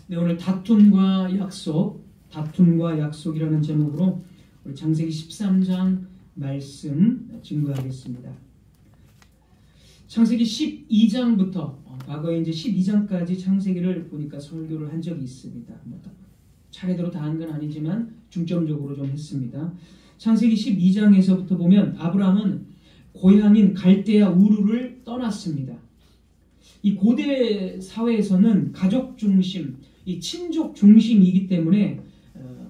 네, 오늘 다툼과 약속이라는 제목으로 우리 창세기 13장 말씀 증거하겠습니다. 창세기 12장부터 과거에 이제 12장까지 창세기를 보니까 설교를 한 적이 있습니다. 차례대로 다 한 건 아니지만 중점적으로 좀 했습니다. 창세기 12장에서부터 보면 아브라함은 고향인 갈대아 우르를 떠났습니다. 이 고대 사회에서는 가족 중심, 이 친족 중심이기 때문에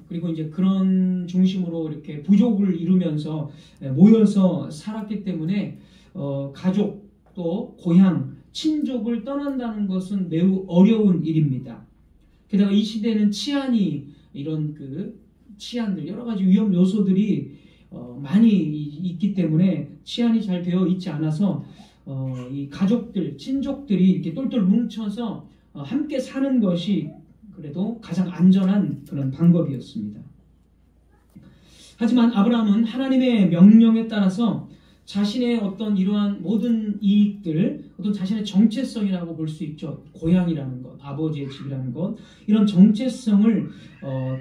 그리고 이제 그런 중심으로 이렇게 부족을 이루면서 모여서 살았기 때문에 가족 또 고향, 친족을 떠난다는 것은 매우 어려운 일입니다. 게다가 이 시대는 치안이 이런 치안들 여러 가지 위험 요소들이 많이 있기 때문에 치안이 잘 되어 있지 않아서 이 가족들, 친족들이 이렇게 똘똘 뭉쳐서 함께 사는 것이 그래도 가장 안전한 그런 방법이었습니다. 하지만 아브라함은 하나님의 명령에 따라서 자신의 어떤 이러한 모든 이익들, 어떤 자신의 정체성이라고 볼 수 있죠. 고향이라는 것, 아버지의 집이라는 것, 이런 정체성을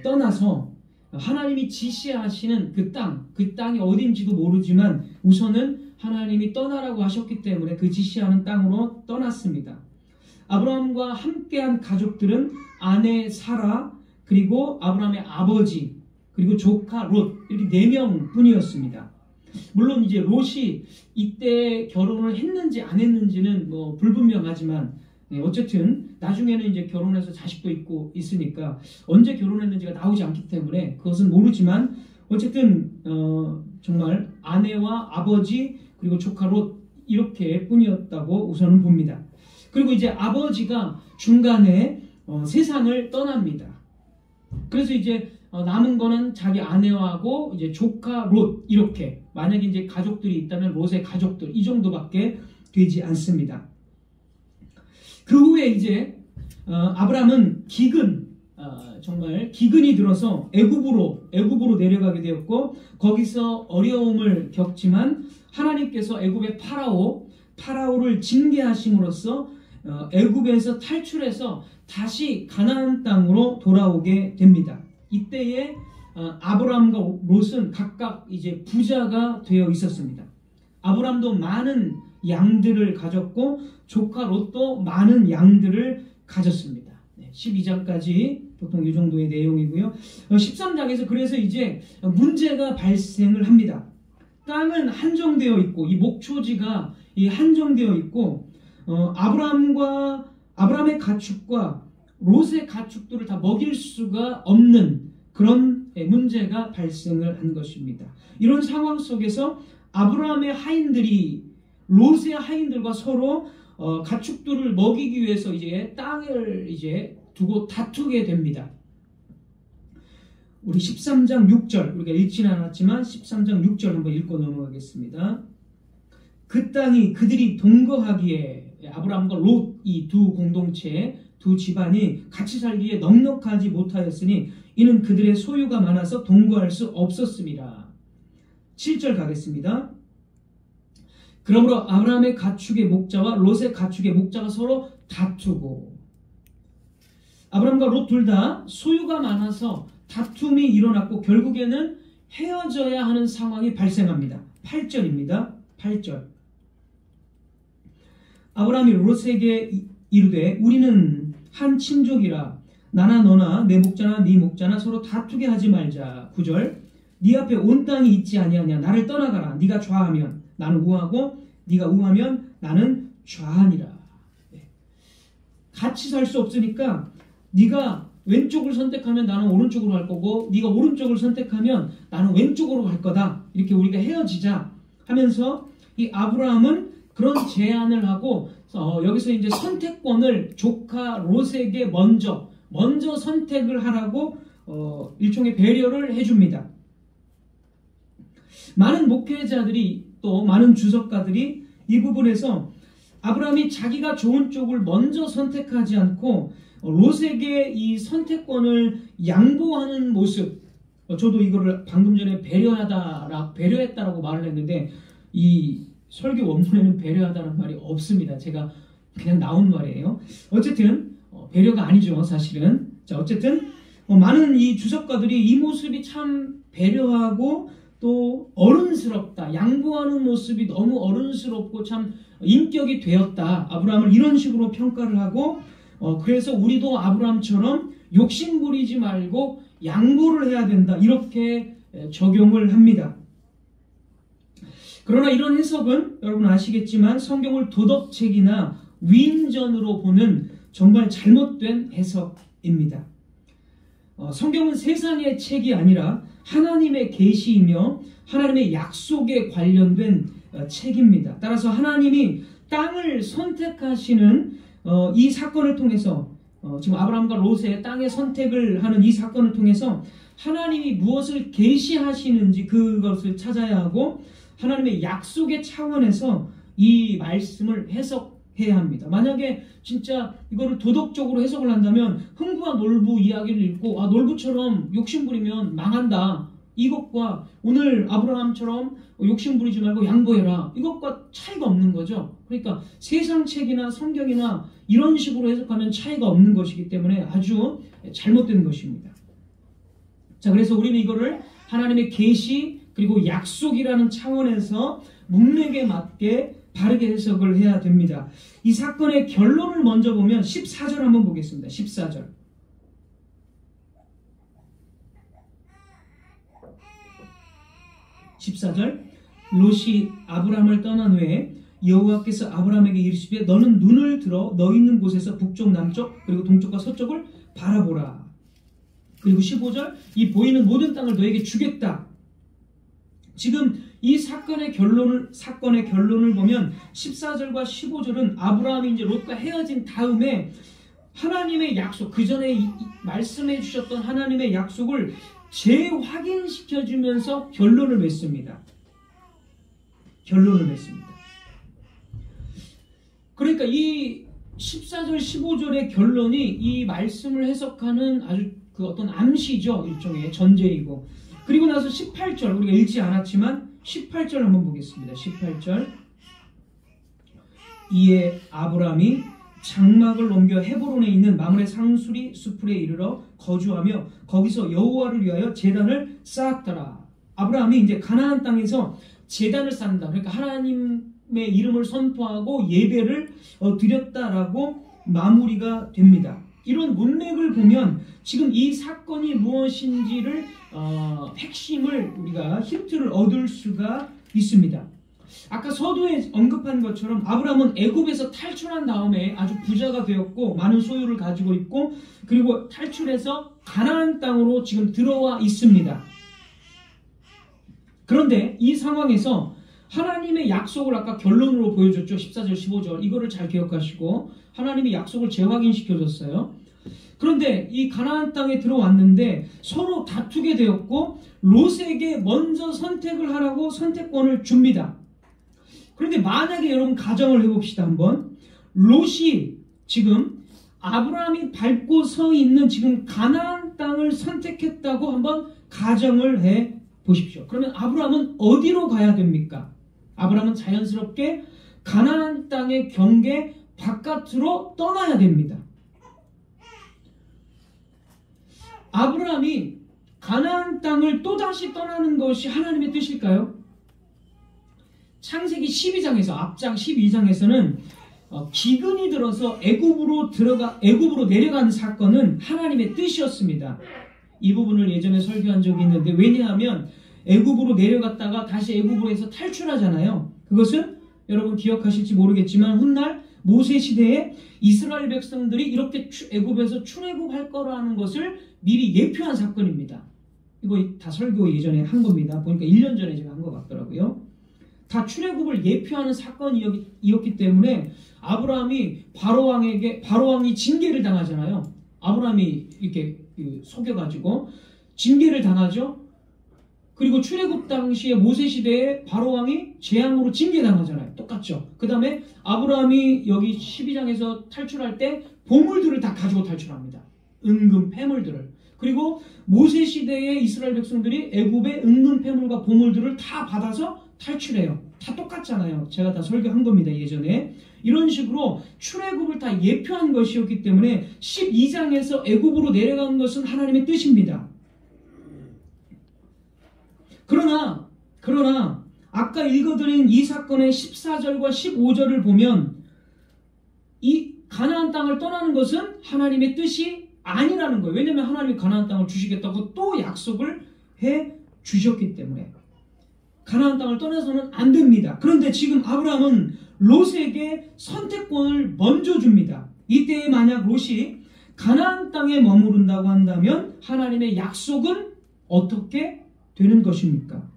떠나서 하나님이 지시하시는 그 땅이 어딘지도 모르지만 우선은 하나님이 떠나라고 하셨기 때문에 그 지시하는 땅으로 떠났습니다. 아브라함과 함께한 가족들은 아내 사라, 그리고 아브라함의 아버지, 그리고 조카 롯, 이렇게 4명 뿐이었습니다. 물론 이제 롯이 이때 결혼을 했는지 안 했는지는 불분명하지만 어쨌든 나중에는 이제 결혼해서 자식도 있으니까 언제 결혼했는지가 나오지 않기 때문에 그것은 모르지만 어쨌든 정말 아내와 아버지 그리고 조카 롯 이렇게 뿐이었다고 우선은 봅니다. 그리고 이제 아버지가 중간에 세상을 떠납니다. 그래서 이제 남은 거는 자기 아내하고 이제 조카 롯 이렇게, 만약에 이제 가족들이 있다면 롯의 가족들 이 정도밖에 되지 않습니다. 그 후에 이제 아브라함은 정말 기근이 들어서 애굽으로 내려가게 되었고, 거기서 어려움을 겪지만 하나님께서 애굽의 파라오를 징계하심으로써 애굽에서 탈출해서 다시 가나안 땅으로 돌아오게 됩니다. 이때에 아브라함과 롯은 각각 이제 부자가 되어 있었습니다. 아브라함도 많은 양들을 가졌고 조카 롯도 많은 양들을 가졌습니다. 12장까지 보통 이 정도의 내용이고요. 13장에서 그래서 이제 문제가 발생을 합니다. 땅은 한정되어 있고 이 목초지가 한정되어 있고 아브라함의 가축과 롯의 가축들을 다 먹일 수가 없는 그런 문제가 발생을 한 것입니다. 이런 상황 속에서 아브라함의 하인들이 롯의 하인들과 서로 가축들을 먹이기 위해서 이제 땅을 이제 두고 다투게 됩니다. 우리 13장 6절, 우리가 읽지는 않았지만 13장 6절 한번 읽고 넘어가겠습니다. 그 땅이 그들이 동거하기에 아브라함과 롯 이 두 공동체, 두 집안이 같이 살기에 넉넉하지 못하였으니 이는 그들의 소유가 많아서 동거할 수 없었습니다. 7절 가겠습니다. 그러므로 아브라함의 가축의 목자와 롯의 가축의 목자가 서로 다투고, 아브라함과 롯 둘 다 소유가 많아서 다툼이 일어났고 결국에는 헤어져야 하는 상황이 발생합니다. 8절입니다. 8절. 아브라함이 롯에게 이르되 우리는 한 친족이라 나나 너나 내 목자나 네 목자나 서로 다투게 하지 말자. 9절. 네 앞에 온 땅이 있지 아니하냐. 나를 떠나가라. 네가 좌하면 나는 우하고 네가 우하면 나는 좌하니라. 같이 살 수 없으니까 네가 왼쪽을 선택하면 나는 오른쪽으로 갈 거고 네가 오른쪽을 선택하면 나는 왼쪽으로 갈 거다. 이렇게 우리가 헤어지자 하면서 이 아브라함은 그런 제안을 하고 여기서 이제 선택권을 조카 롯에게 먼저 선택을 하라고 일종의 배려를 해줍니다. 많은 목회자들이 또 많은 주석가들이 이 부분에서 아브라함이 자기가 좋은 쪽을 먼저 선택하지 않고 롯에게 이 선택권을 양보하는 모습, 저도 이거를 방금 전에 배려했다라고 말을 했는데 이 설교 원문에는 배려하다는 말이 없습니다. 제가 그냥 나온 말이에요. 어쨌든 배려가 아니죠, 사실은. 자, 어쨌든 많은 이 주석가들이 이 모습이 참 배려하고 또 어른스럽다, 양보하는 모습이 너무 어른스럽고 참 인격이 되었다, 아브라함을 이런 식으로 평가를 하고, 그래서 우리도 아브라함처럼 욕심 부리지 말고 양보를 해야 된다, 이렇게 적용을 합니다. 그러나 이런 해석은 여러분 아시겠지만 성경을 도덕책이나 위인전으로 보는 정말 잘못된 해석입니다. 성경은 세상의 책이 아니라 하나님의 계시이며 하나님의 약속에 관련된 책입니다. 따라서 하나님이 땅을 선택하시는 이 사건을 통해서, 지금 아브라함과 롯의 땅의 선택을 하는 이 사건을 통해서 하나님이 무엇을 계시하시는지 그것을 찾아야 하고, 하나님의 약속의 차원에서 이 말씀을 해석해야 합니다. 만약에 진짜 이거를 도덕적으로 해석을 한다면 흥부와 놀부 이야기를 읽고 놀부처럼 욕심부리면 망한다, 이것과 오늘 아브라함처럼 욕심부리지 말고 양보해라, 이것과 차이가 없는 거죠. 그러니까 세상 책이나 성경이나 이런 식으로 해석하면 차이가 없는 것이기 때문에 아주 잘못된 것입니다. 자, 그래서 우리는 이거를 하나님의 계시 그리고 약속이라는 차원에서 문맥에 맞게 바르게 해석을 해야 됩니다. 이 사건의 결론을 먼저 보면 14절 한번 보겠습니다. 14절. 롯이 아브라함을 떠난 후에 여호와께서 아브라함에게 이르시되 너는 눈을 들어 너 있는 곳에서 북쪽 남쪽 그리고 동쪽과 서쪽을 바라보라. 그리고 15절, 이 보이는 모든 땅을 너에게 주겠다. 지금 이 사건의 결론을 보면 14절과 15절은 아브라함이 이제 롯과 헤어진 다음에 하나님의 약속, 그 전에 말씀해 주셨던 하나님의 약속을 재확인시켜 주면서 결론을 맺습니다. 그러니까 이 14절, 15절의 결론이 이 말씀을 해석하는 아주 그 어떤 암시죠. 일종의 전제이고. 그리고 나서 18절, 우리가 읽지 않았지만 18절 한번 보겠습니다. 18절. 이에 아브라함이 장막을 옮겨 헤브론에 있는 마므레 상수리 수풀에 이르러 거주하며 거기서 여호와를 위하여 제단을 쌓았더라. 아브라함이 이제 가나안 땅에서 제단을 쌓는다. 그러니까 하나님의 이름을 선포하고 예배를 드렸다라고 마무리가 됩니다. 이런 문맥을 보면 지금 이 사건이 무엇인지를 핵심을 우리가 힌트를 얻을 수가 있습니다. 아까 서두에 언급한 것처럼 아브라함은 애굽에서 탈출한 다음에 아주 부자가 되었고 많은 소유를 가지고 있고 그리고 탈출해서 가나안 땅으로 지금 들어와 있습니다. 그런데 이 상황에서 하나님의 약속을 아까 결론으로 보여줬죠. 14절 15절 이거를 잘 기억하시고 하나님의 약속을 재확인시켜줬어요. 그런데 이 가나안 땅에 들어왔는데 서로 다투게 되었고 롯에게 먼저 선택을 하라고 선택권을 줍니다. 그런데 만약에 여러분 가정을 해봅시다. 한번 롯이 지금 아브라함이 밟고 서 있는 지금 가나안 땅을 선택했다고 한번 가정을 해보십시오. 그러면 아브라함은 어디로 가야 됩니까? 아브라함은 자연스럽게 가나안 땅의 경계 바깥으로 떠나야 됩니다. 아브라함이 가나안 땅을 또다시 떠나는 것이 하나님의 뜻일까요? 창세기 12장에서 앞장 12장에서는 기근이 들어서 애굽으로 내려간 사건은 하나님의 뜻이었습니다. 이 부분을 예전에 설교한 적이 있는데 왜냐하면 애굽으로 내려갔다가 다시 애굽으로에서 탈출하잖아요. 그것은 여러분 기억하실지 모르겠지만 훗날 모세 시대에 이스라엘 백성들이 이렇게 애굽에서 출애굽할 거라는 것을 미리 예표한 사건입니다. 이거 다 설교 예전에 한 겁니다. 보니까 1년 전에 제가 한 것 같더라고요. 다 출애굽을 예표하는 사건이었기 때문에 아브라함이 바로왕이 징계를 당하잖아요. 아브라함이 이렇게 속여가지고 징계를 당하죠. 그리고 출애굽 당시에 모세 시대에 바로왕이 재앙으로 징계당하잖아요. 똑같죠. 그 다음에 아브라함이 여기 12장에서 탈출할 때 보물들을 다 가지고 탈출합니다. 은금 폐물들을. 그리고 모세 시대의 이스라엘 백성들이 애굽의 은금 폐물과 보물들을 다 받아서 탈출해요. 다 똑같잖아요. 제가 다 설교한 겁니다. 예전에. 이런 식으로 출애굽을 다 예표한 것이었기 때문에 12장에서 애굽으로 내려간 것은 하나님의 뜻입니다. 그러나 아까 읽어드린 이 사건의 14절과 15절을 보면 이 가나안 땅을 떠나는 것은 하나님의 뜻이 아니라는 거예요. 왜냐하면 하나님이 가나안 땅을 주시겠다고 또 약속을 해 주셨기 때문에 가나안 땅을 떠나서는 안 됩니다. 그런데 지금 아브라함은 롯에게 선택권을 먼저 줍니다. 이때 만약 롯이 가나안 땅에 머무른다고 한다면 하나님의 약속은 어떻게 되는 것입니까?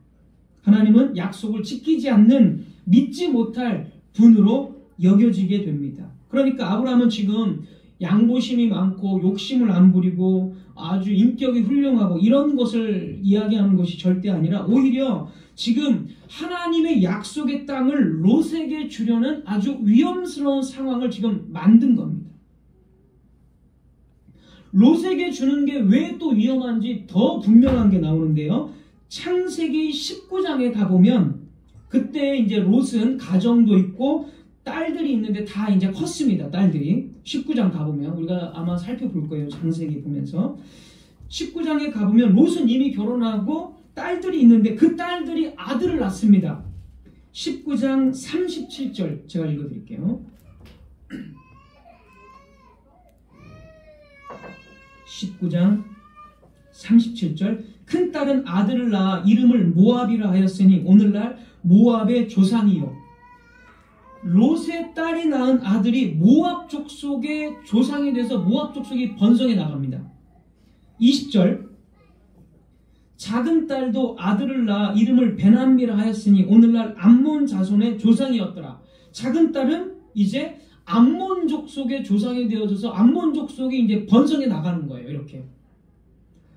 하나님은 약속을 지키지 않는 믿지 못할 분으로 여겨지게 됩니다. 그러니까 아브라함은 지금 양보심이 많고 욕심을 안 부리고 아주 인격이 훌륭하고 이런 것을 이야기하는 것이 절대 아니라 오히려 지금 하나님의 약속의 땅을 롯에게 주려는 아주 위험스러운 상황을 지금 만든 겁니다. 롯에게 주는 게 왜 또 위험한지 더 분명한 게 나오는데요. 창세기 19장에 가보면 그때 이제 롯은 가정도 있고 딸들이 있는데 다 이제 컸습니다. 딸들이 19장 가보면 우리가 아마 살펴볼 거예요. 창세기 보면서 19장에 가보면 롯은 이미 결혼하고 딸들이 있는데 그 딸들이 아들을 낳습니다. 19장 37절 제가 읽어드릴게요. 19장 37절 큰딸은 아들을 낳아 이름을 모압이라 하였으니 오늘날 모압의 조상이요. 롯의 딸이 낳은 아들이 모압 족속의 조상이 돼서 모압 족속이 번성해 나갑니다. 20절 작은 딸도 아들을 낳아 이름을 베남미라 하였으니 오늘날 암몬 자손의 조상이었더라. 작은 딸은 이제 암몬 족속의 조상이 되어져서 암몬 족속이 이제 번성해 나가는 거예요. 이렇게.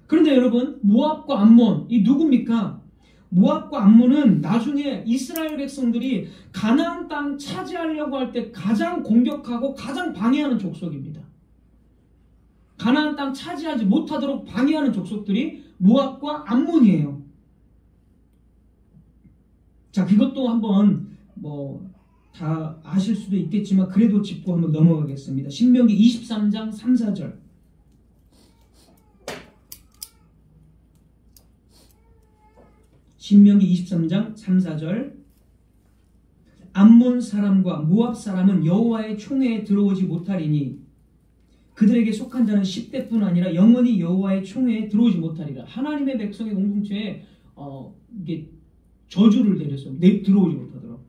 그런데 여러분 모압과 암몬 이 누굽니까? 모압과 암몬은 나중에 이스라엘 백성들이 가나안 땅 차지하려고 할 때 가장 공격하고 가장 방해하는 족속입니다. 가나안 땅 차지하지 못하도록 방해하는 족속들이 모압과 암몬이에요. 자, 그것도 한번 다 아실 수도 있겠지만 그래도 짚고 한번 넘어가겠습니다. 신명기 23장 3, 4절 신명기 23장 3, 4절 암몬 사람과 모압 사람은 여호와의 총회에 들어오지 못하리니 그들에게 속한 자는 10대뿐 아니라 영원히 여호와의 총회에 들어오지 못하리라. 하나님의 백성의 공동체에 이게 저주를 내려서 들어오지 못하도록.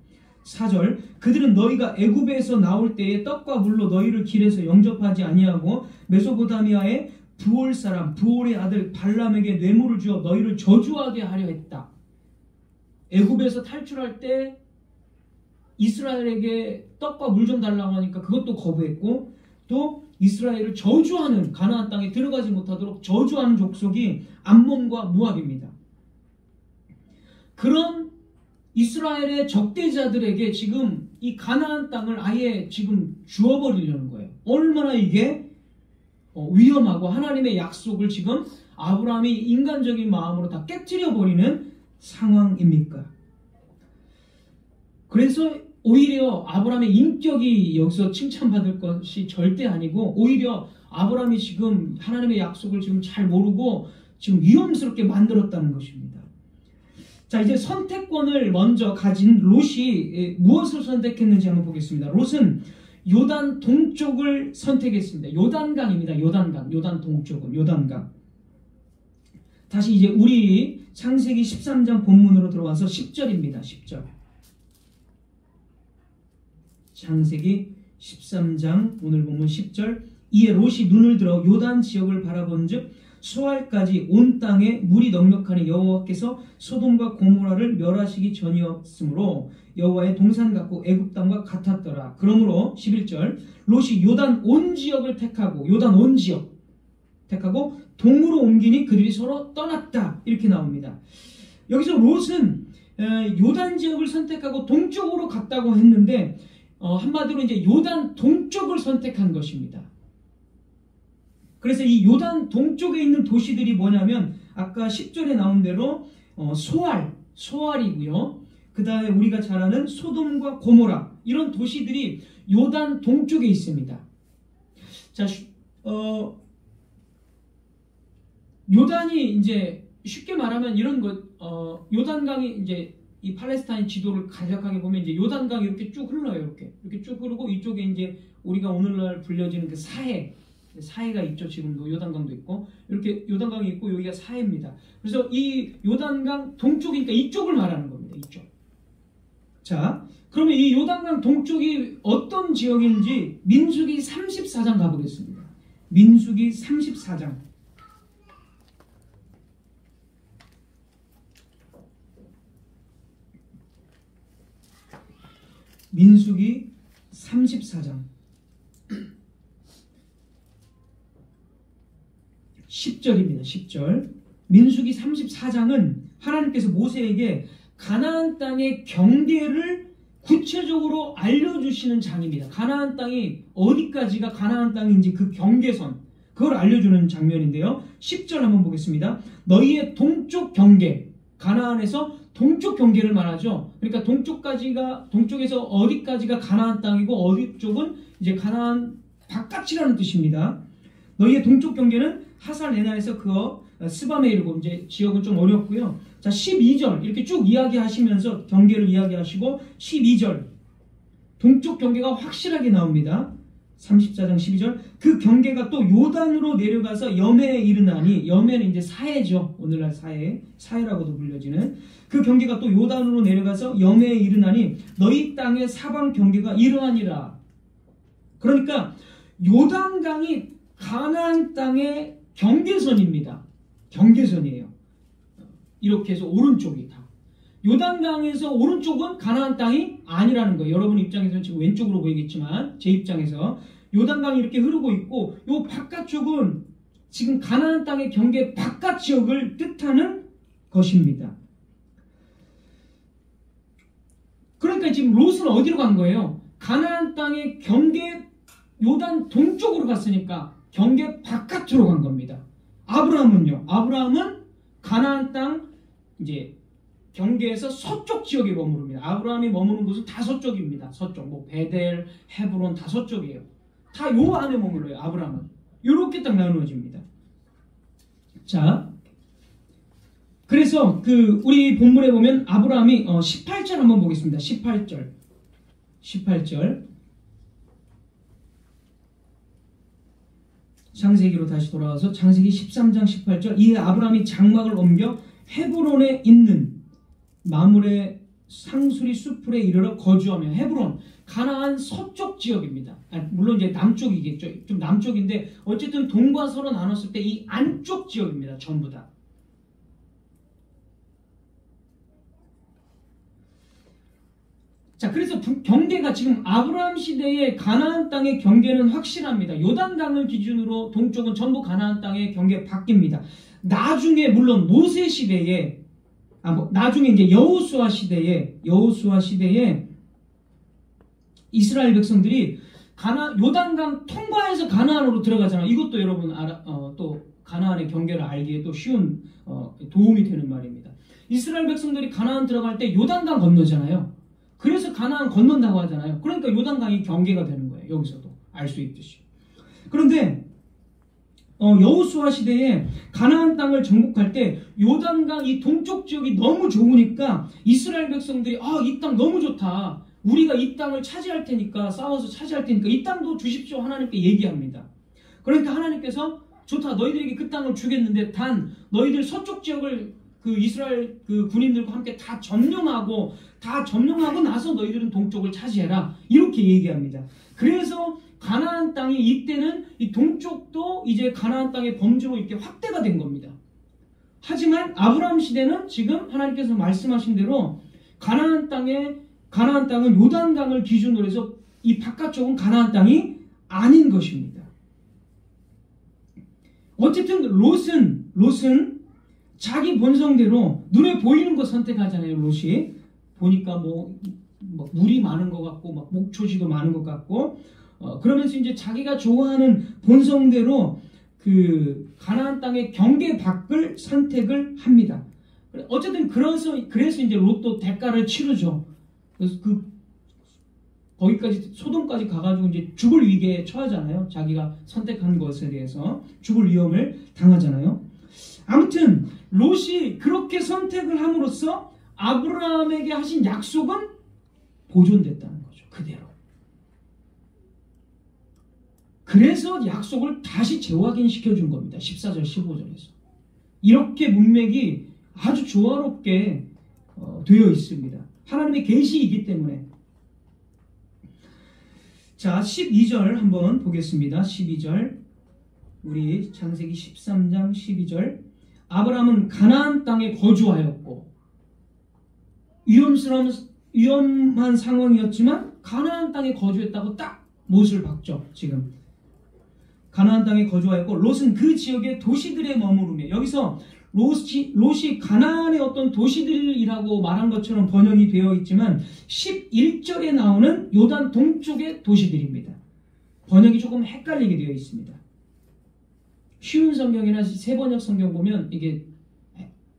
4절 그들은 너희가 애굽에서 나올 때에 떡과 물로 너희를 길에서 영접하지 아니하고 메소포타미아의 부올 사람 부올의 아들 발람에게 뇌물을 주어 너희를 저주하게 하려 했다. 애굽에서 탈출할 때 이스라엘에게 떡과 물 좀 달라고 하니까 그것도 거부했고 또 이스라엘을 저주하는 가나안 땅에 들어가지 못하도록 저주하는 족속이 암몬과 모압입니다. 그런 이스라엘의 적대자들에게 지금 이 가나안 땅을 아예 지금 주어버리려는 거예요. 얼마나 이게 위험하고 하나님의 약속을 지금 아브라함이 인간적인 마음으로 다 깨트려버리는 상황입니까? 그래서 오히려 아브라함의 인격이 여기서 칭찬받을 것이 절대 아니고 오히려 아브라함이 지금 하나님의 약속을 지금 잘 모르고 지금 위험스럽게 만들었다는 것입니다. 자, 이제 선택권을 먼저 가진 롯이 무엇을 선택했는지 한번 보겠습니다. 롯은 요단 동쪽을 선택했습니다. 요단강입니다. 요단강. 요단 동쪽은 요단강. 다시 이제 우리 창세기 13장 본문으로 들어와서 10절입니다. 10절. 창세기 13장 오늘 본문 10절. 이에 롯이 눈을 들어 요단 지역을 바라본즉 수알까지 온 땅에 물이 넉넉하니 여호와께서 소돔과 고모라를 멸하시기 전이었으므로 여호와의 동산 같고 애굽 땅과 같았더라. 그러므로 11절 롯이 요단 온 지역을 택하고 요단 온 지역 택하고 동으로 옮기니 그들이 서로 떠났다. 이렇게 나옵니다. 여기서 롯은 요단 지역을 선택하고 동쪽으로 갔다고 했는데 한마디로 이제 요단 동쪽을 선택한 것입니다. 그래서 이 요단 동쪽에 있는 도시들이 뭐냐면 아까 10절에 나온 대로 소알이고요. 그 다음에 우리가 잘 아는 소돔과 고모라 이런 도시들이 요단 동쪽에 있습니다. 자, 요단이 이제 쉽게 말하면 이런 것, 요단강이 이제 이 팔레스타인 지도를 간략하게 보면 이제 요단강이 이렇게 쭉 흘러요. 이렇게 쭉 흐르고 이쪽에 이제 우리가 오늘날 불려지는 그 사해가 있죠. 지금도 요단강도 있고 이렇게 요단강이 있고 여기가 사해입니다. 그래서 이 요단강 동쪽이니까 이쪽을 말하는 겁니다. 이쪽. 자, 그러면 이 요단강 동쪽이 어떤 지역인지 민수기 34장 가보겠습니다. 민수기 34장. 민수기 34장 10절입니다. 10절. 민수기 34장은 하나님께서 모세에게 가나안 땅의 경계를 구체적으로 알려주시는 장입니다. 가나안 땅이 어디까지가 가나안 땅인지 그 경계선, 그걸 알려주는 장면인데요. 10절 한번 보겠습니다. 너희의 동쪽 경계, 가나안에서 동쪽 경계를 말하죠. 그러니까 동쪽에서 어디까지가 가나안 땅이고 어디 쪽은 이제 가나안 바깥이라는 뜻입니다. 너희의 동쪽 경계는 하살 에나에서 그어 스밤에 이르고, 이제 지역은 좀 어렵고요. 자, 12절 이렇게 쭉 이야기하시면서 경계를 이야기하시고 12절 동쪽 경계가 확실하게 나옵니다. 34장 12절 그 경계가 또 요단으로 내려가서 여매에 이르나니, 여매는 이제 사해죠. 오늘날 사해라고도 불려지는 그 경계가 또 요단으로 내려가서 여매에 이르나니 너희 땅의 사방 경계가 이러하니라. 그러니까 요단강이 가나안 땅의 경계선입니다. 경계선이에요. 이렇게 해서 오른쪽이 다. 요단강에서 오른쪽은 가나안 땅이 아니라는 거예요. 여러분 입장에서는 지금 왼쪽으로 보이겠지만 제 입장에서 요단강이 이렇게 흐르고 있고, 요 바깥쪽은 지금 가나안 땅의 경계 바깥 지역을 뜻하는 것입니다. 그러니까 지금 롯은 어디로 간 거예요? 가나안 땅의 경계 요단 동쪽으로 갔으니까 경계 바깥으로 간 겁니다. 아브라함은요? 아브라함은 가나안 땅 이제 경계에서 서쪽 지역에 머무릅니다. 아브라함이 머무는 곳은 다 서쪽입니다. 서쪽, 뭐 베델, 헤브론 다 서쪽이에요. 다 요 안에 머물러요. 아브라함은 요렇게 딱 나누어집니다. 자, 그래서 그 우리 본문에 보면 아브라함이 18절 한번 보겠습니다. 18절 창세기로 다시 돌아와서 창세기 13장 18절 이에 아브라함이 장막을 옮겨 헤브론에 있는 마므레 상수리 수풀에 이르러 거주하며, 헤브론 가나안 서쪽 지역입니다. 물론 이제 남쪽이겠죠. 좀 남쪽인데 어쨌든 동과 서로 나눴을 때 이 안쪽 지역입니다. 전부 다. 자, 그래서 경계가 지금 아브라함 시대의 가나안 땅의 경계는 확실합니다. 요단강을 기준으로 동쪽은 전부 가나안 땅의 경계 바뀝니다. 나중에 물론 모세 시대에 나중에 이제 여호수아 시대에 이스라엘 백성들이 요단강 통과해서 가나안으로 들어가잖아요. 이것도 여러분 또 가나안의 경계를 알기에 또 쉬운 도움이 되는 말입니다. 이스라엘 백성들이 가나안 들어갈 때 요단강 건너잖아요. 그래서 가나안 건넌다고 하잖아요. 그러니까 요단강이 경계가 되는 거예요. 여기서도 알 수 있듯이. 그런데 여호수아 시대에 가나안 땅을 정복할 때 요단강 이 동쪽 지역이 너무 좋으니까 이스라엘 백성들이 이 땅 너무 좋다. 우리가 이 땅을 차지할 테니까, 싸워서 차지할 테니까 이 땅도 주십시오. 하나님께 얘기합니다. 그러니까 하나님께서 좋다. 너희들에게 그 땅을 주겠는데 단 너희들 서쪽 지역을 그 이스라엘 그 군인들과 함께 다 점령하고 나서 너희들은 동쪽을 차지해라. 이렇게 얘기합니다. 그래서 가나안 땅이 이때는 이 동쪽도 이제 가나안 땅의 범주로 이렇게 확대가 된 겁니다. 하지만 아브라함 시대는 지금 하나님께서 말씀하신 대로 가나안 땅은 요단강을 기준으로 해서 이 바깥쪽은 가나안 땅이 아닌 것입니다. 어쨌든 롯은 자기 본성대로 눈에 보이는 거 선택하잖아요. 롯이 보니까 뭐 물이 많은 것 같고 막 목초지도 많은 것 같고 그러면서 이제 자기가 좋아하는 본성대로 그 가나안 땅의 경계 밖을 선택을 합니다. 어쨌든 그래서 이제 롯도 대가를 치르죠. 그래서 거기까지 소돔까지 가가지고 이제 죽을 위기에 처하잖아요. 자기가 선택한 것에 대해서 죽을 위험을 당하잖아요. 아무튼 롯이 그렇게 선택을 함으로써 아브라함에게 하신 약속은 보존됐다는 거죠. 그대로. 그래서 약속을 다시 재확인시켜준 겁니다. 14절 15절에서. 이렇게 문맥이 아주 조화롭게 되어 있습니다. 하나님의 계시이기 때문에. 자, 12절 한번 보겠습니다. 12절. 우리 창세기 13장 12절. 아브라함은 가나안 땅에 거주하였고 위험한 상황이었지만 가나안 땅에 거주했다고 딱 못을 박죠. 지금 가나안 땅에 거주하였고 롯은 그 지역의 도시들에 머무르며, 여기서 롯이 가나안의 어떤 도시들이라고 말한 것처럼 번역이 되어 있지만 11절에 나오는 요단 동쪽의 도시들입니다. 번역이 조금 헷갈리게 되어 있습니다. 쉬운 성경이나 세번역 성경 보면 이게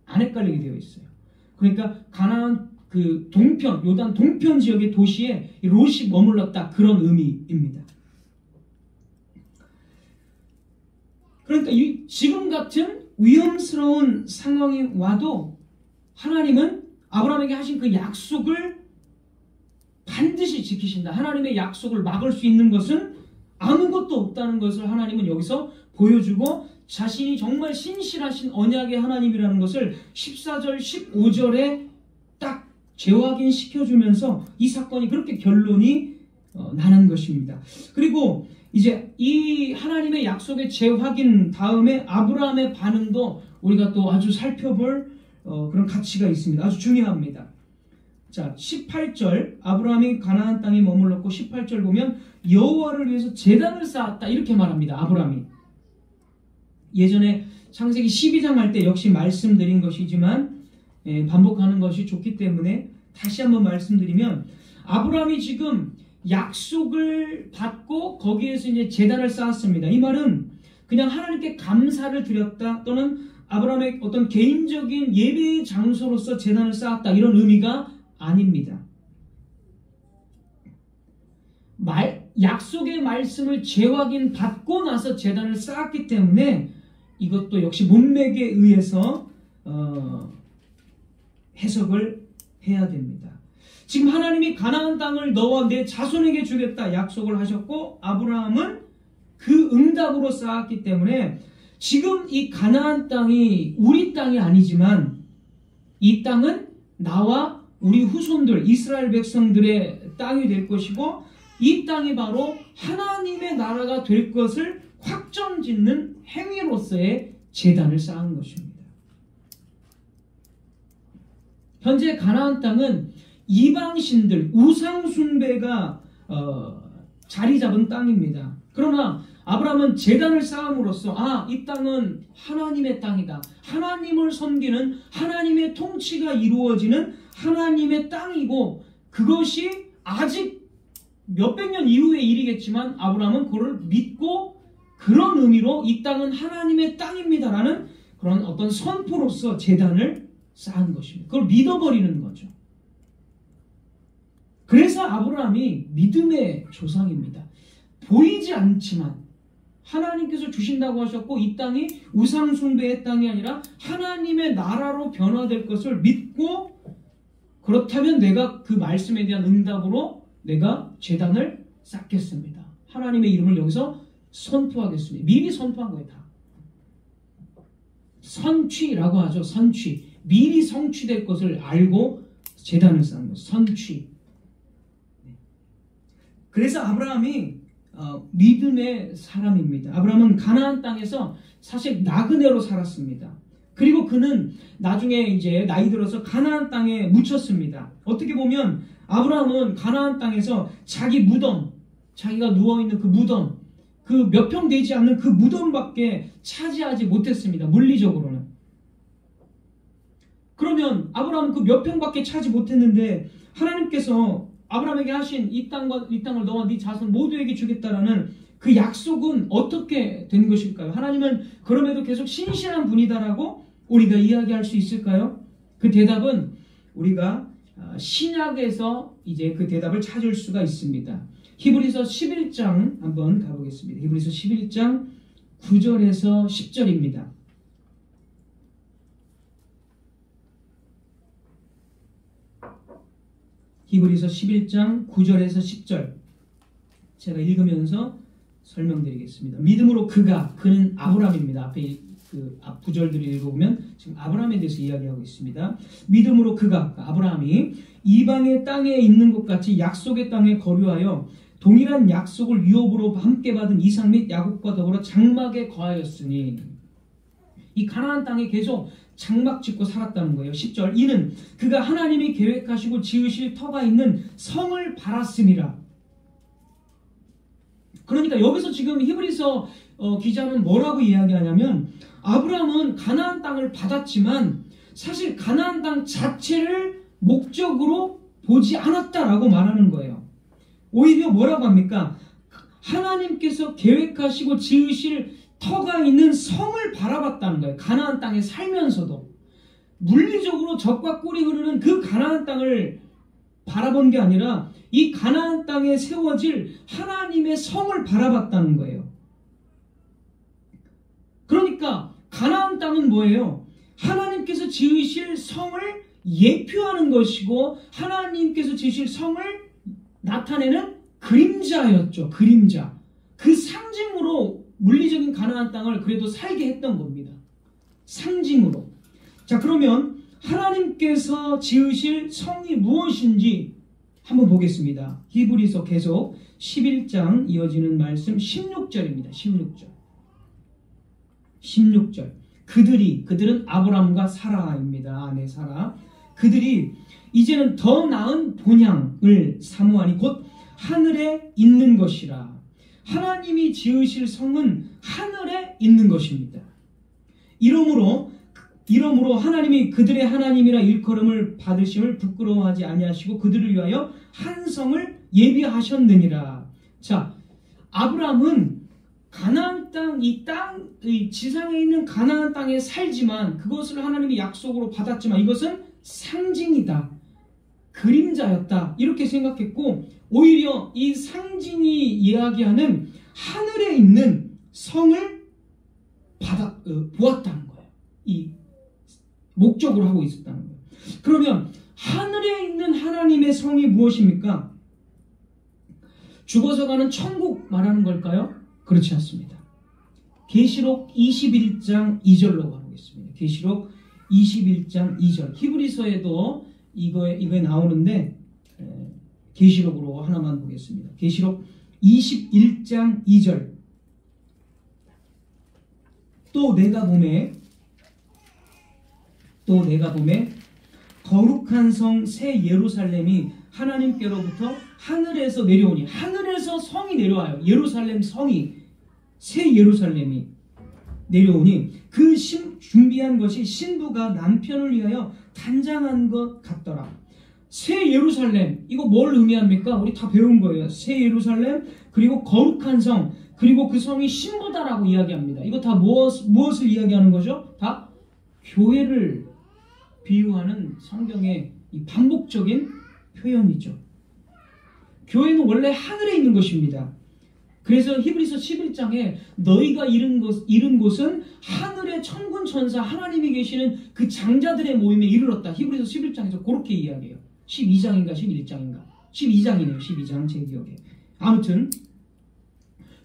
안 헷갈리게 되어 있어요. 그러니까 가나안 그 동편, 요단 동편 지역의 도시에 롯이 머물렀다, 그런 의미입니다. 그러니까 지금 같은 위험스러운 상황이 와도 하나님은 아브라함에게 하신 그 약속을 반드시 지키신다. 하나님의 약속을 막을 수 있는 것은 아무것도 없다는 것을 하나님은 여기서 보여주고, 자신이 정말 신실하신 언약의 하나님이라는 것을 14절 15절에 딱 재확인시켜주면서 이 사건이 그렇게 결론이 나는 것입니다. 그리고 이제 이 하나님의 약속의 재확인 다음에 아브라함의 반응도 우리가 또 아주 살펴볼 그런 가치가 있습니다. 아주 중요합니다. 자, 18절, 아브라함이 가나안 땅에 머물렀고 18절 보면 여호와를 위해서 제단을 쌓았다, 이렇게 말합니다. 아브라함이. 예전에 창세기 12장 할 때 역시 말씀드린 것이지만 반복하는 것이 좋기 때문에 다시 한번 말씀드리면, 아브라함이 지금 약속을 받고 거기에서 이제 제단을 쌓았습니다. 이 말은 그냥 하나님께 감사를 드렸다, 또는 아브라함의 어떤 개인적인 예배의 장소로서 제단을 쌓았다, 이런 의미가 아닙니다. 약속의 말씀을 재확인 받고 나서 제단을 쌓았기 때문에 이것도 역시 문맥에 의해서 해석을 해야 됩니다. 지금 하나님이 가나안 땅을 너와 내 자손에게 주겠다 약속을 하셨고, 아브라함은 그 응답으로 쌓았기 때문에 지금 이 가나안 땅이 우리 땅이 아니지만 이 땅은 나와 우리 후손들 이스라엘 백성들의 땅이 될 것이고, 이 땅이 바로 하나님의 나라가 될 것을 확정짓는 행위로서의 제단을 쌓은 것입니다. 현재 가나안 땅은 이방신들, 우상숭배가 자리 잡은 땅입니다. 그러나 아브라함은 제단을 쌓음으로써 이 땅은 하나님의 땅이다, 하나님을 섬기는 하나님의 통치가 이루어지는 하나님의 땅이고, 그것이 아직 몇백 년 이후의 일이겠지만 아브라함은 그걸 믿고 그런 의미로 이 땅은 하나님의 땅입니다라는 그런 어떤 선포로서 제단을 쌓은 것입니다. 그걸 믿어버리는 거죠. 그래서 아브라함이 믿음의 조상입니다. 보이지 않지만 하나님께서 주신다고 하셨고, 이 땅이 우상숭배의 땅이 아니라 하나님의 나라로 변화될 것을 믿고, 그렇다면 내가 그 말씀에 대한 응답으로 내가 제단을 쌓겠습니다. 하나님의 이름을 여기서 선포하겠습니다. 미리 선포한 거예요. 다. 선취라고 하죠. 선취. 미리 성취될 것을 알고 제단을 쌓는 것. 선취. 그래서 아브라함이 믿음의 사람입니다. 아브라함은 가나안 땅에서 사실 나그네로 살았습니다. 그리고 그는 나중에 이제 나이 들어서 가나안 땅에 묻혔습니다. 어떻게 보면 아브라함은 가나안 땅에서 자기 무덤, 자기가 누워있는 그 무덤, 그 몇 평 되지 않는 그 무덤밖에 차지하지 못했습니다. 물리적으로는. 그러면 아브라함은 그 몇 평밖에 차지 못했는데 하나님께서 아브라함에게 하신 이 땅을 너와 네 자손 모두에게 주겠다라는 그 약속은 어떻게 된 것일까요? 하나님은 그럼에도 계속 신실한 분이다라고 우리가 이야기할 수 있을까요? 그 대답은 우리가 신약에서 이제 그 대답을 찾을 수가 있습니다. 히브리서 11장 한번 가보겠습니다. 히브리서 11장 9절에서 10절입니다. 히브리서 11장 9절에서 10절 제가 읽으면서 설명드리겠습니다. 믿음으로 그는 아브라함입니다. 앞에 그 앞 구절들을 읽어보면 지금 아브라함에 대해서 이야기하고 있습니다. 믿음으로 아브라함이 이방의 땅에 있는 것 같이 약속의 땅에 거류하여 동일한 약속을 유업으로 함께 받은 이삭 및 야곱과 더불어 장막에 거하였으니, 이 가나안 땅에 계속 장막 짓고 살았다는 거예요. 10절, 이는 그가 하나님이 계획하시고 지으실 터가 있는 성을 바랐음이라. 그러니까 여기서 지금 히브리서 기자는 뭐라고 이야기하냐면, 아브라함은 가나안 땅을 받았지만 사실 가나안 땅 자체를 목적으로 보지 않았다라고 말하는 거예요. 오히려 뭐라고 합니까? 하나님께서 계획하시고 지으실 터가 있는 성을 바라봤다는 거예요. 가나안 땅에 살면서도 물리적으로 젖과 꿀이 흐르는 그 가나안 땅을 바라본 게 아니라 이 가나안 땅에 세워질 하나님의 성을 바라봤다는 거예요. 그러니까 가나안 땅은 뭐예요? 하나님께서 지으실 성을 예표하는 것이고 하나님께서 지으실 성을 나타내는 그림자였죠. 그림자. 그 상징으로 물리적인 가나안 땅을 그래도 살게 했던 겁니다. 상징으로. 자, 그러면 하나님께서 지으실 성이 무엇인지 한번 보겠습니다. 히브리서 계속 11장 이어지는 말씀 16절입니다. 16절. 그들은 아브람과 사라입니다. 아내 사라. 그들이 이제는 더 나은 본향을 사모하니 곧 하늘에 있는 것이라. 하나님이 지으실 성은 하늘에 있는 것입니다. 이러므로 하나님이 그들의 하나님이라 일컬음을 받으심을 부끄러워하지 아니하시고 그들을 위하여 한 성을 예비하셨느니라. 자, 아브람은 가나안 땅, 이 지상에 있는 가나안 땅에 살지만 그것을 하나님이 약속으로 받았지만 이것은 상징이다, 그림자였다, 이렇게 생각했고, 오히려 이 상징이 이야기하는 하늘에 있는 성을 보았다는 거예요. 이 목적으로 하고 있었다는 거예요. 그러면 하늘에 있는 하나님의 성이 무엇입니까? 죽어서 가는 천국 말하는 걸까요? 그렇지 않습니다. 계시록 21장 2절로 가보겠습니다. 계시록 21장 2절. 히브리서에도 이거에 나오는데 계시록으로 하나만 보겠습니다. 계시록 21장 2절. 또 내가 보매 거룩한 성 새 예루살렘이 하나님께로부터 하늘에서 내려오니, 하늘에서 성이 내려와요. 예루살렘 성이, 새 예루살렘이 내려오니 그 준비한 것이 신부가 남편을 위하여 단장한 것 같더라. 새 예루살렘, 이거 뭘 의미합니까? 우리 다 배운 거예요. 새 예루살렘, 그리고 거룩한 성, 그리고 그 성이 신부다라고 이야기합니다. 이거 다 무엇을 이야기하는 거죠? 다 교회를 비유하는 성경의 이 반복적인 표현이죠. 교회는 원래 하늘에 있는 것입니다. 그래서 히브리서 11장에 너희가 이른 곳은 하늘의 천군 천사 하나님이 계시는 그 장자들의 모임에 이르렀다. 히브리서 11장에서 그렇게 이야기해요. 12장인가 11장인가 12장이네요. 12장 제 기억에. 아무튼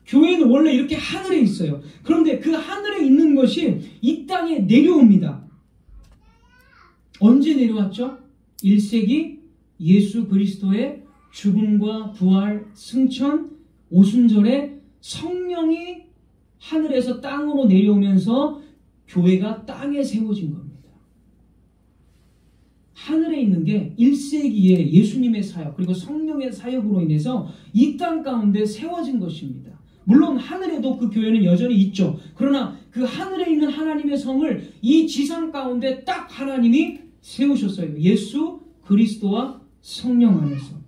교회는 원래 이렇게 하늘에 있어요. 그런데 그 하늘에 있는 것이 이 땅에 내려옵니다. 언제 내려왔죠? 1세기 예수 그리스도의 죽음과 부활, 승천, 오순절에 성령이 하늘에서 땅으로 내려오면서 교회가 땅에 세워진 겁니다. 하늘에 있는 게 1세기에 예수님의 사역 그리고 성령의 사역으로 인해서 이 땅 가운데 세워진 것입니다. 물론 하늘에도 그 교회는 여전히 있죠. 그러나 그 하늘에 있는 하나님의 성을 이 지상 가운데 딱 하나님이 세우셨어요. 예수 그리스도와 성령 안에서.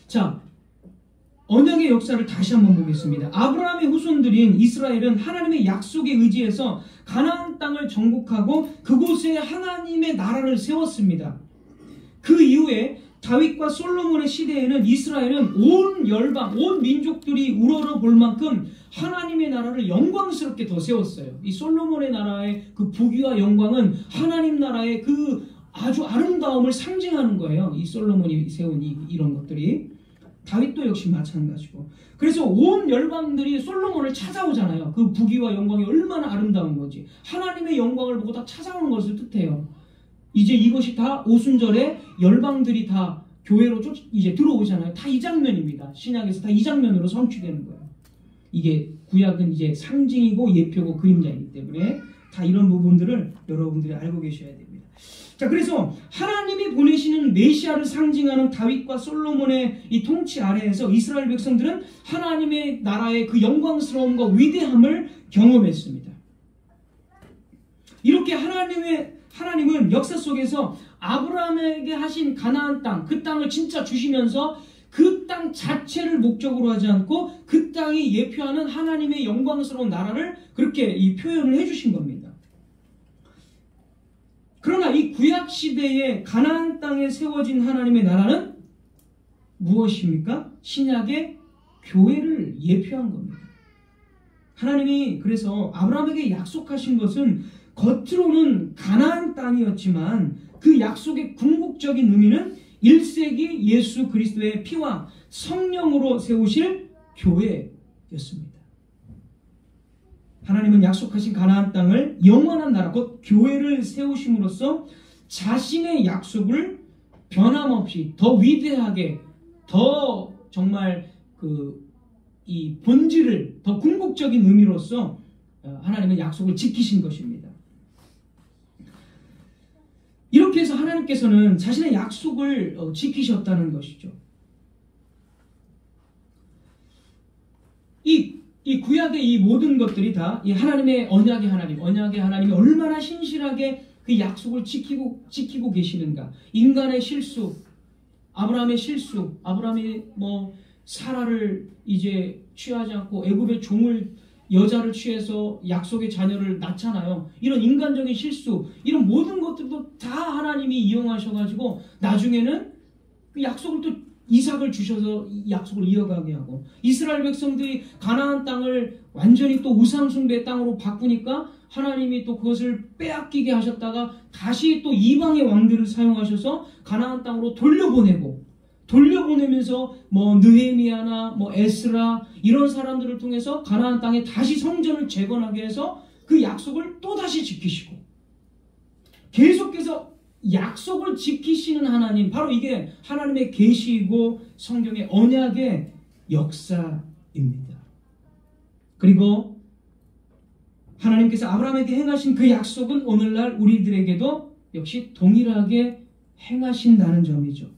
자, 언약의 역사를 다시 한번 보겠습니다. 아브라함의 후손들인 이스라엘은 하나님의 약속에 의지해서 가나안 땅을 정복하고 그곳에 하나님의 나라를 세웠습니다. 그 이후에 다윗과 솔로몬의 시대에는 이스라엘은 온 열방, 온 민족들이 우러러 볼 만큼 하나님의 나라를 영광스럽게 더 세웠어요. 이 솔로몬의 나라의 그 부귀와 영광은 하나님 나라의 그 아주 아름다움을 상징하는 거예요. 이 솔로몬이 세운 이런 것들이. 다윗도 역시 마찬가지고. 그래서 온 열방들이 솔로몬을 찾아오잖아요. 그 부귀와 영광이 얼마나 아름다운 건지. 하나님의 영광을 보고 다 찾아오는 것을 뜻해요. 이제 이것이 다 오순절에 열방들이 다 교회로 이제 들어오잖아요. 다 이 장면입니다. 신약에서 다 이 장면으로 성취되는 거예요. 이게 구약은 이제 상징이고 예표고 그림자이기 때문에 다 이런 부분들을 여러분들이 알고 계셔야 됩니다. 자, 그래서 하나님이 보내시는 메시아를 상징하는 다윗과 솔로몬의 이 통치 아래에서 이스라엘 백성들은 하나님의 나라의 그 영광스러움과 위대함을 경험했습니다. 이렇게 하나님은 역사 속에서 아브라함에게 하신 가나안 땅, 그 땅을 진짜 주시면서 그 땅 자체를 목적으로 하지 않고 그 땅이 예표하는 하나님의 영광스러운 나라를 그렇게 이 표현을 해주신 겁니다. 그러나 이 구약 시대에 가나안 땅에 세워진 하나님의 나라는 무엇입니까? 신약의 교회를 예표한 겁니다. 하나님이 그래서 아브라함에게 약속하신 것은 겉으로는 가나안 땅이었지만 그 약속의 궁극적인 의미는 1세기 예수 그리스도의 피와 성령으로 세우실 교회였습니다. 하나님은 약속하신 가나안 땅을 영원한 나라, 곧 교회를 세우심으로써 자신의 약속을 변함없이 더 위대하게, 더 정말 이 본질을 더 궁극적인 의미로서 하나님은 약속을 지키신 것입니다. 이렇게 해서 하나님께서는 자신의 약속을 지키셨다는 것이죠. 이 구약의 이 모든 것들이 다 이 하나님의 언약의 하나님이 얼마나 신실하게 그 약속을 지키고 계시는가. 인간의 실수, 아브라함의 실수, 아브라함이 사라를 이제 취하지 않고 애굽의 여자를 취해서 약속의 자녀를 낳잖아요. 이런 인간적인 실수, 이런 모든 것들도 다 하나님이 이용하셔가지고 나중에는 그 약속을 또 이삭을 주셔서 약속을 이어가게 하고, 이스라엘 백성들이 가나안 땅을 완전히 또 우상숭배의 땅으로 바꾸니까 하나님이 또 그것을 빼앗기게 하셨다가 다시 또 이방의 왕들을 사용하셔서 가나안 땅으로 돌려보내면서 느헤미야나 에스라 이런 사람들을 통해서 가나안 땅에 다시 성전을 재건하게 해서 그 약속을 또 다시 지키시고, 계속해서 약속을 지키시는 하나님, 바로 이게 하나님의 계시이고 성경의 언약의 역사입니다. 그리고 하나님께서 아브라함에게 행하신 그 약속은 오늘날 우리들에게도 역시 동일하게 행하신다는 점이죠.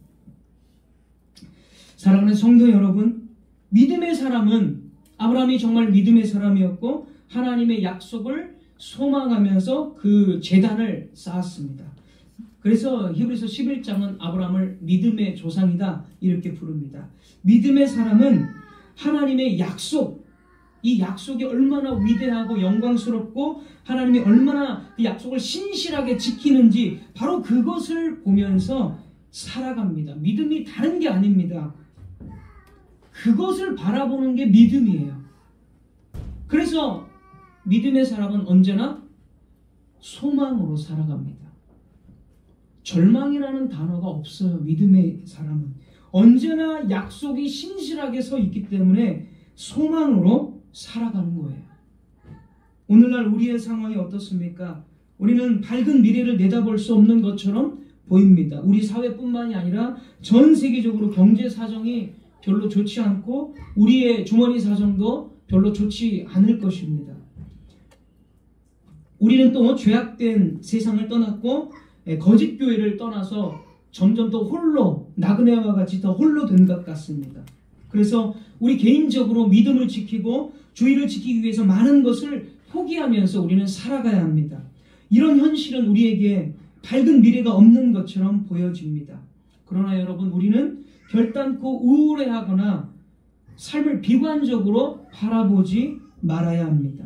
사랑하는 성도 여러분, 믿음의 사람은 아브라함이 정말 믿음의 사람이었고 하나님의 약속을 소망하면서 그 제단을 쌓았습니다. 그래서 히브리서 11장은 아브라함을 믿음의 조상이다 이렇게 부릅니다. 믿음의 사람은 하나님의 약속, 이 약속이 얼마나 위대하고 영광스럽고 하나님이 얼마나 그 약속을 신실하게 지키는지 바로 그것을 보면서 살아갑니다. 믿음이 다른 게 아닙니다. 그것을 바라보는 게 믿음이에요. 그래서 믿음의 사람은 언제나 소망으로 살아갑니다. 절망이라는 단어가 없어요. 믿음의 사람은 언제나 약속이 신실하게 서 있기 때문에 소망으로 살아가는 거예요. 오늘날 우리의 상황이 어떻습니까? 우리는 밝은 미래를 내다볼 수 없는 것처럼 보입니다. 우리 사회뿐만이 아니라 전 세계적으로 경제 사정이 별로 좋지 않고 우리의 주머니 사정도 별로 좋지 않을 것입니다. 우리는 또 죄악된 세상을 떠났고 거짓 교회를 떠나서 점점 더 홀로, 나그네와 같이 더 홀로 된 것 같습니다. 그래서 우리 개인적으로 믿음을 지키고 주의를 지키기 위해서 많은 것을 포기하면서 우리는 살아가야 합니다. 이런 현실은 우리에게 밝은 미래가 없는 것처럼 보여집니다. 그러나 여러분, 우리는 결단코 우울해하거나 삶을 비관적으로 바라보지 말아야 합니다.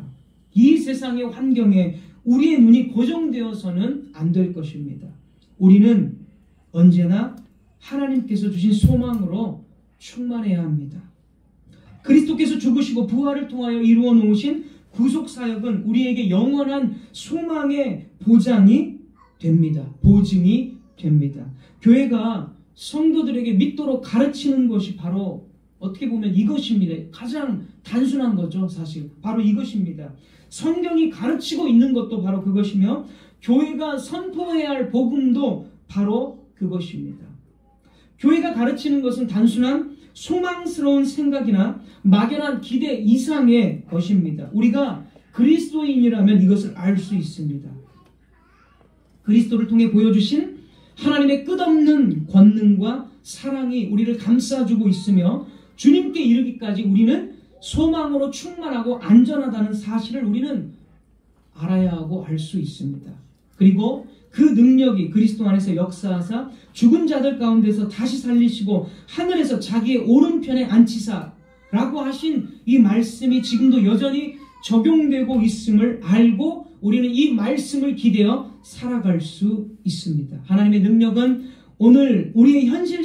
이 세상의 환경에 우리의 눈이 고정되어서는 안 될 것입니다. 우리는 언제나 하나님께서 주신 소망으로 충만해야 합니다. 그리스도께서 죽으시고 부활을 통하여 이루어 놓으신 구속사역은 우리에게 영원한 소망의 보장이 됩니다. 보증이 됩니다. 교회가 성도들에게 믿도록 가르치는 것이 바로 어떻게 보면 이것입니다. 가장 단순한 거죠. 사실 바로 이것입니다. 성경이 가르치고 있는 것도 바로 그것이며 교회가 선포해야 할 복음도 바로 그것입니다. 교회가 가르치는 것은 단순한 소망스러운 생각이나 막연한 기대 이상의 것입니다. 우리가 그리스도인이라면 이것을 알 수 있습니다. 그리스도를 통해 보여주신 하나님의 끝없는 권능과 사랑이 우리를 감싸주고 있으며 주님께 이르기까지 우리는 소망으로 충만하고 안전하다는 사실을 우리는 알아야 하고 알 수 있습니다. 그리고 그 능력이 그리스도 안에서 역사하사 죽은 자들 가운데서 다시 살리시고 하늘에서 자기의 오른편에 앉히사라고 하신 이 말씀이 지금도 여전히 적용되고 있음을 알고 우리는 이 말씀을 기대어 살아갈 수 있습니다. 하나님의 능력은 오늘 우리의 현실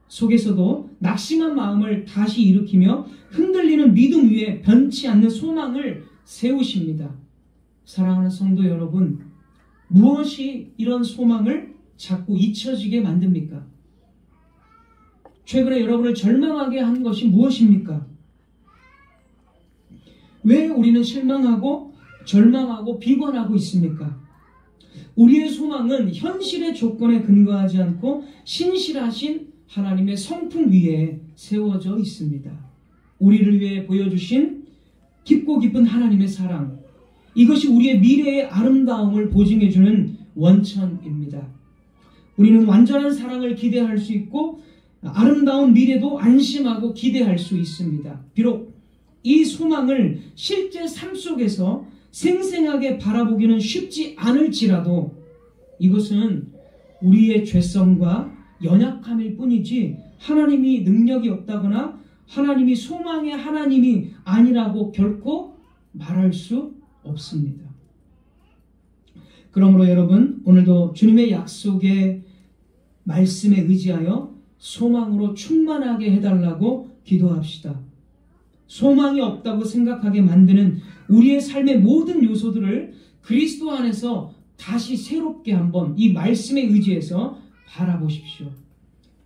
속에서도 낙심한 마음을 다시 일으키며 흔들리는 믿음 위에 변치 않는 소망을 세우십니다. 사랑하는 성도 여러분, 무엇이 이런 소망을 자꾸 잊혀지게 만듭니까? 최근에 여러분을 절망하게 한 것이 무엇입니까? 왜 우리는 실망하고 절망하고 비관하고 있습니까? 우리의 소망은 현실의 조건에 근거하지 않고 신실하신 하나님의 성품 위에 세워져 있습니다. 우리를 위해 보여주신 깊고 깊은 하나님의 사랑, 이것이 우리의 미래의 아름다움을 보증해주는 원천입니다. 우리는 완전한 사랑을 기대할 수 있고 아름다운 미래도 안심하고 기대할 수 있습니다. 비록 이 소망을 실제 삶 속에서 생생하게 바라보기는 쉽지 않을지라도 이것은 우리의 죄성과 연약함일 뿐이지 하나님이 능력이 없다거나 하나님이 소망의 하나님이 아니라고 결코 말할 수 없습니다. 그러므로 여러분, 오늘도 주님의 약속의 말씀에 의지하여 소망으로 충만하게 해달라고 기도합시다. 소망이 없다고 생각하게 만드는 우리의 삶의 모든 요소들을 그리스도 안에서 다시 새롭게 한번 이 말씀에 의지해서 바라보십시오.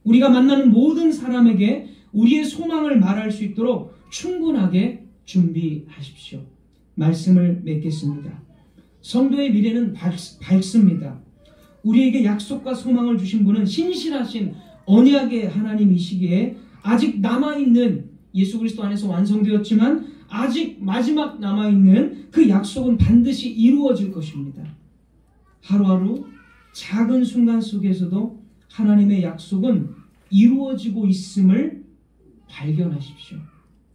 우리가 만나는 모든 사람에게 우리의 소망을 말할 수 있도록 충분하게 준비하십시오. 말씀을 맺겠습니다. 성도의 미래는 밝습니다. 우리에게 약속과 소망을 주신 분은 신실하신 언약의 하나님이시기에 아직 남아있는 예수 그리스도 안에서 완성되었지만 아직 마지막 남아있는 그 약속은 반드시 이루어질 것입니다. 하루하루 작은 순간 속에서도 하나님의 약속은 이루어지고 있음을 발견하십시오.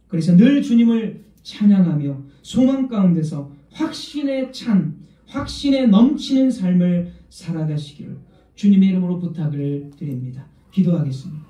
그래서 늘 주님을 찬양하며 소망 가운데서 확신에 찬, 확신에 넘치는 삶을 살아가시기를 주님의 이름으로 부탁을 드립니다. 기도하겠습니다.